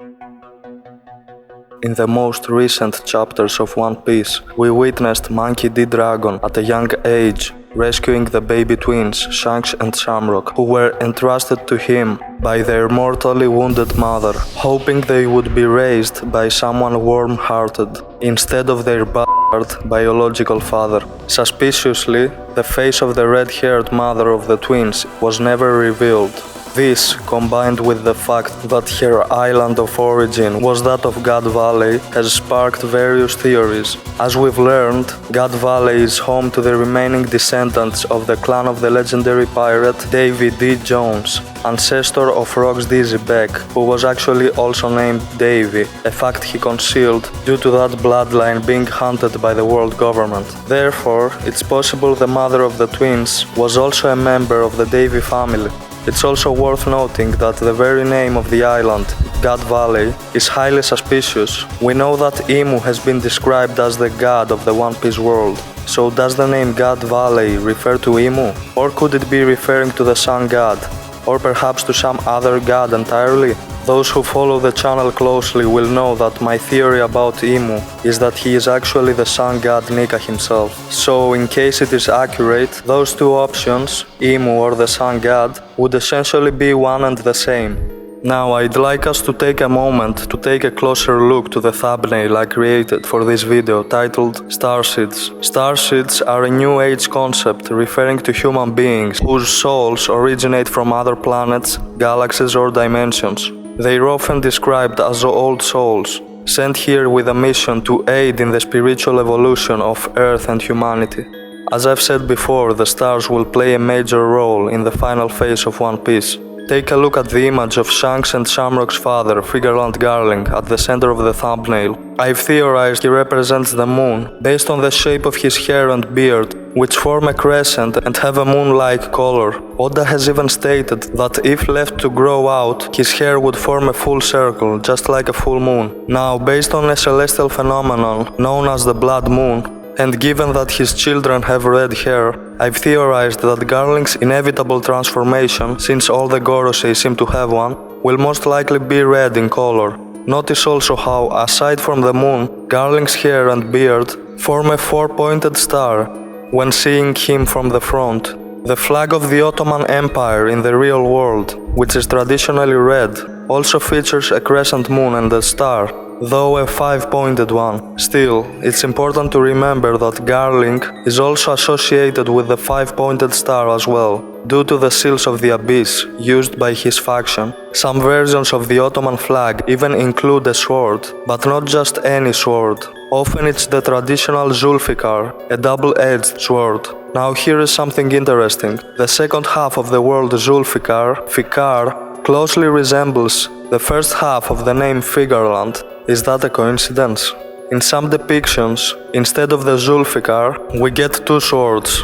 In the most recent chapters of One Piece, we witnessed Monkey D. Dragon at a young age rescuing the baby twins Shanks and Shamrock, who were entrusted to him by their mortally wounded mother, hoping they would be raised by someone warm-hearted instead of their biological father. Suspiciously, the face of the red-haired mother of the twins was never revealed. This, combined with the fact that her island of origin was that of God Valley, has sparked various theories. As we've learned, God Valley is home to the remaining descendants of the clan of the legendary pirate Davy D. Jones, ancestor of Rox Dizzy Beck, who was actually also named Davy, a fact he concealed due to that bloodline being hunted by the world government. Therefore, it's possible the mother of the twins was also a member of the Davy family. It's also worth noting that the very name of the island, God Valley, is highly suspicious. We know that Imu has been described as the god of the One Piece world. So does the name God Valley refer to Imu? Or could it be referring to the sun god? Or perhaps to some other god entirely? Those who follow the channel closely will know that my theory about Imu is that he is actually the sun god Nika himself. So in case it is accurate, those two options, Imu or the sun god, would essentially be one and the same. Now I'd like us to take a moment to take a closer look to the thumbnail I created for this video titled Starseeds. Starseeds are a new age concept referring to human beings whose souls originate from other planets, galaxies or dimensions. They are often described as old souls, sent here with a mission to aid in the spiritual evolution of Earth and humanity. As I've said before, the stars will play a major role in the final phase of One Piece. Take a look at the image of Shanks and Shamrock's father, Figarland Garling, at the center of the thumbnail. I've theorized he represents the moon, based on the shape of his hair and beard, which form a crescent and have a moon-like color. Oda has even stated that if left to grow out, his hair would form a full circle, just like a full moon. Now, based on a celestial phenomenon known as the blood moon, and given that his children have red hair, I've theorized that Garling's inevitable transformation, since all the gorosei seem to have one, will most likely be red in color. Notice also how, aside from the moon, Garling's hair and beard form a four-pointed star when seeing him from the front. The flag of the Ottoman Empire in the real world, which is traditionally red, also features a crescent moon and a star, though a five-pointed one. Still, it's important to remember that Garling is also associated with the five-pointed star as well, due to the seals of the abyss used by his faction. Some versions of the Ottoman flag even include a sword, but not just any sword. Often it's the traditional Zulfikar, a double-edged sword. Now here is something interesting. The second half of the word Zulfikar, Fikar, closely resembles the first half of the name Figarland. Is that a coincidence? In some depictions, instead of the Zulfikar, we get two swords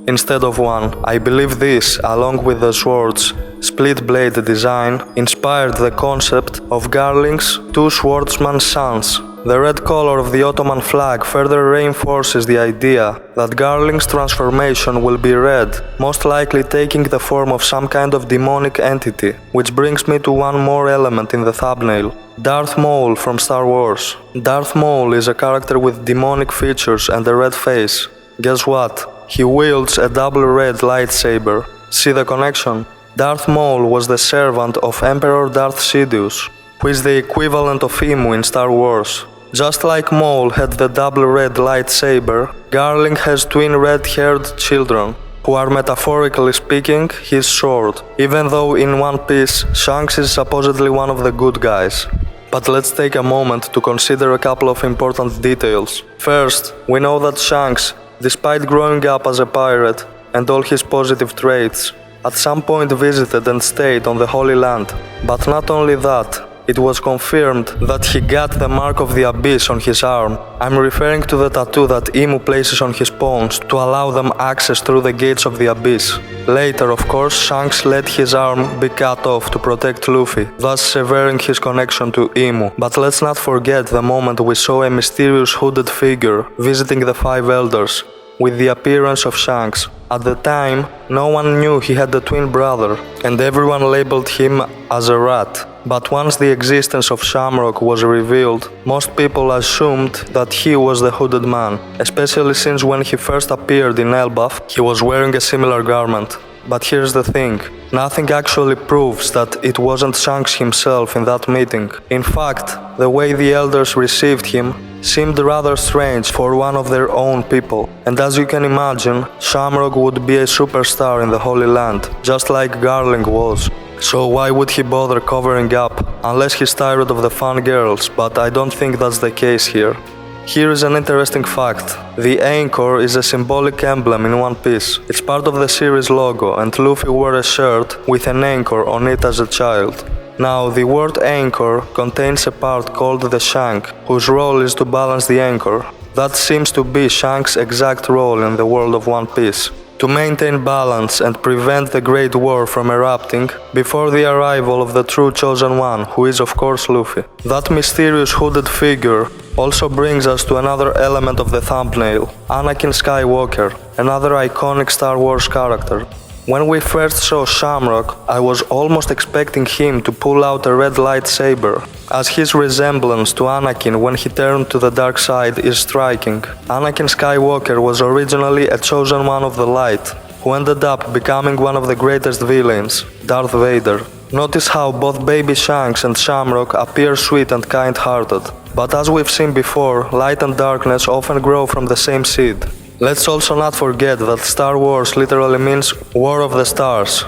instead of one. I believe this, along with the sword's split blade design, inspired the concept of Garling's two swordsman's sons. The red color of the Ottoman flag further reinforces the idea that Garling's transformation will be red, most likely taking the form of some kind of demonic entity, which brings me to one more element in the thumbnail. Darth Maul from Star Wars. Darth Maul is a character with demonic features and a red face. Guess what? He wields a double red lightsaber. See the connection? Darth Maul was the servant of Emperor Darth Sidious, who is the equivalent of Imu in Star Wars. Just like Maul had the double red lightsaber, Garling has twin red-haired children, who are metaphorically speaking his sword, even though in One Piece, Shanks is supposedly one of the good guys. But let's take a moment to consider a couple of important details. First, we know that Shanks, despite growing up as a pirate and all his positive traits, at some point visited and stayed on the Holy Land. But not only that, it was confirmed that he got the mark of the abyss on his arm. I'm referring to the tattoo that Imu places on his pawns to allow them access through the gates of the abyss. Later, of course, Shanks let his arm be cut off to protect Luffy, thus severing his connection to Imu. But let's not forget the moment we saw a mysterious hooded figure visiting the Five Elders. with the appearance of Shanks. At the time, no one knew he had a twin brother, and everyone labeled him as a rat. But once the existence of Shamrock was revealed, most people assumed that he was the hooded man, especially since when he first appeared in elbaph, he was wearing a similar garment. But here's the thing, nothing actually proves that it wasn't Shanks himself in that meeting. In fact, the way the elders received him seemed rather strange for one of their own people. And as you can imagine, Shamrock would be a superstar in the Holy Land, just like Garling was. So why would he bother covering up, unless he's tired of the fun girls, but I don't think that's the case here. Here is an interesting fact. The anchor is a symbolic emblem in One Piece. It's part of the series logo, and Luffy wore a shirt with an anchor on it as a child. Now, the word anchor contains a part called the shank, whose role is to balance the anchor. That seems to be Shanks' exact role in the world of One Piece. To maintain balance and prevent the Great War from erupting before the arrival of the true Chosen One, who is of course Luffy. That mysterious hooded figure also brings us to another element of the thumbnail, Anakin Skywalker, another iconic Star Wars character. When we first saw Shamrock, I was almost expecting him to pull out a red lightsaber, as his resemblance to Anakin when he turned to the dark side is striking. Anakin Skywalker was originally a chosen one of the light, who ended up becoming one of the greatest villains, Darth Vader. Notice how both baby Shanks and Shamrock appear sweet and kind-hearted. But as we've seen before, light and darkness often grow from the same seed. Let's also not forget that Star Wars literally means War of the Stars.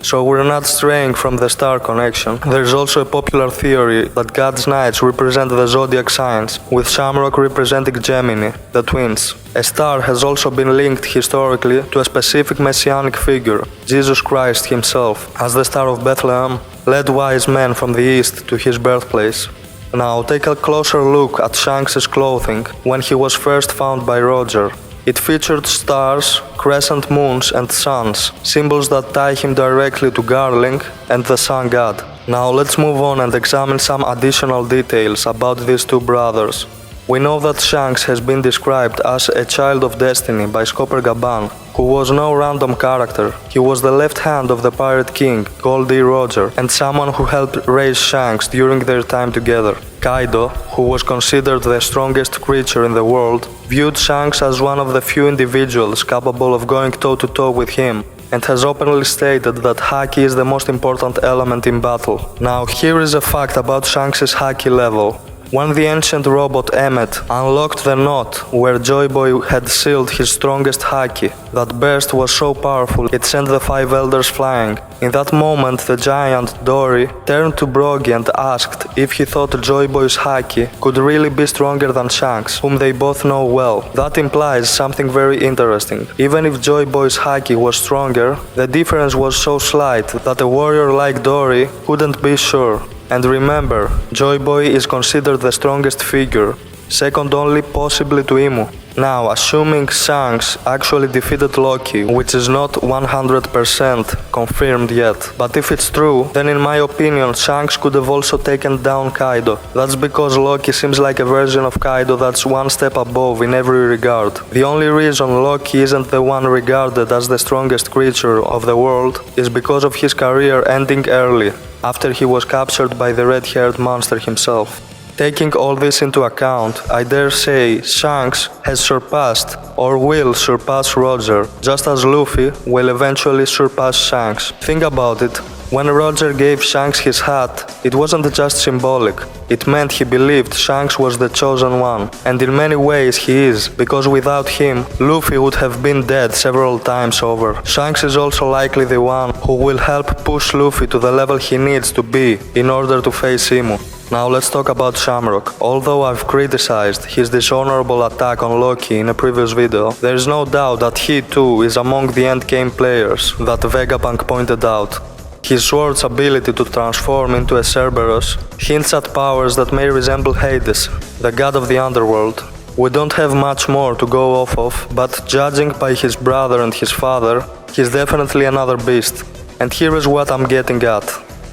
So we're not straying from the star connection. There's also a popular theory that God's Knights represent the zodiac signs, with Shamrock representing Gemini, the twins. A star has also been linked historically to a specific messianic figure, Jesus Christ himself, as the Star of Bethlehem led wise men from the east to his birthplace. Now take a closer look at Shanks' clothing when he was first found by Roger. It featured stars, crescent moons and suns, symbols that tie him directly to Garling and the Sun God. Now let's move on and examine some additional details about these two brothers. We know that Shanks has been described as a child of destiny by Scopper Gaban, who was no random character. He was the left hand of the Pirate King, Gold D. Roger, and someone who helped raise Shanks during their time together. Kaido, who was considered the strongest creature in the world, viewed Shanks as one of the few individuals capable of going toe-to-toe with him, and has openly stated that haki is the most important element in battle. Now here is a fact about Shanks' haki level. When the ancient robot Emmet unlocked the knot where Joy Boy had sealed his strongest haki, that burst was so powerful it sent the five elders flying. In that moment, the giant Dory turned to Brogy and asked if he thought Joy Boy's haki could really be stronger than Shanks, whom they both know well. That implies something very interesting. Even if Joy Boy's haki was stronger, the difference was so slight that a warrior like Dory couldn't be sure. And remember, Joy Boy is considered the strongest figure, second only possibly to Imu. Now, assuming Shanks actually defeated Loki, which is not 100% confirmed yet, but if it's true, then in my opinion Shanks could have also taken down Kaido. That's because Loki seems like a version of Kaido that's one step above in every regard. The only reason Loki isn't the one regarded as the strongest creature of the world is because of his career ending early, after he was captured by the red-haired monster himself. Taking all this into account, I dare say Shanks has surpassed or will surpass Roger, just as Luffy will eventually surpass Shanks. Think about it. When Roger gave Shanks his hat, it wasn't just symbolic. It meant he believed Shanks was the chosen one, and in many ways he is, because without him, Luffy would have been dead several times over. Shanks is also likely the one who will help push Luffy to the level he needs to be in order to face Imu. Now let's talk about Shamrock. Although I've criticized his dishonorable attack on Loki in a previous video, there is no doubt that he too is among the endgame players that Vegapunk pointed out. His sword's ability to transform into a Cerberus hints at powers that may resemble Hades, the god of the underworld. We don't have much more to go off of, but judging by his brother and his father, he's definitely another beast. And here is what I'm getting at.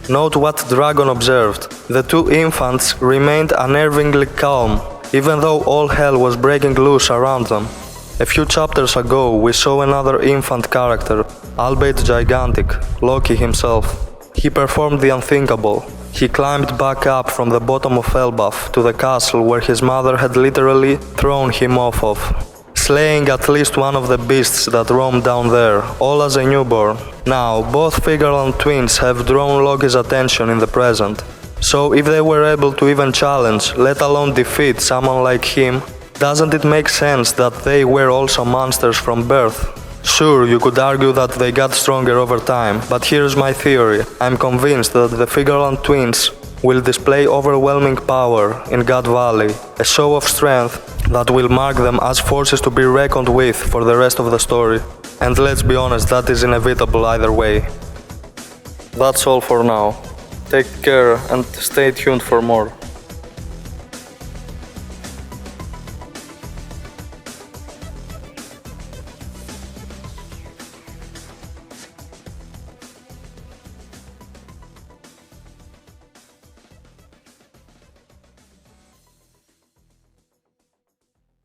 Note what Dragon observed. The two infants remained unnervingly calm, even though all hell was breaking loose around them. A few chapters ago, we saw another infant character, albeit gigantic, Loki himself. He performed the unthinkable. He climbed back up from the bottom of Elbaph to the castle where his mother had literally thrown him off of, slaying at least one of the beasts that roamed down there, all as a newborn. Now, both Figarland twins have drawn Loki's attention in the present. So if they were able to even challenge, let alone defeat someone like him, doesn't it make sense that they were also monsters from birth? Sure, you could argue that they got stronger over time, but here's my theory. I'm convinced that the Figarland twins will display overwhelming power in God Valley, a show of strength that will mark them as forces to be reckoned with for the rest of the story. And let's be honest, that is inevitable either way. That's all for now. Take care and stay tuned for more.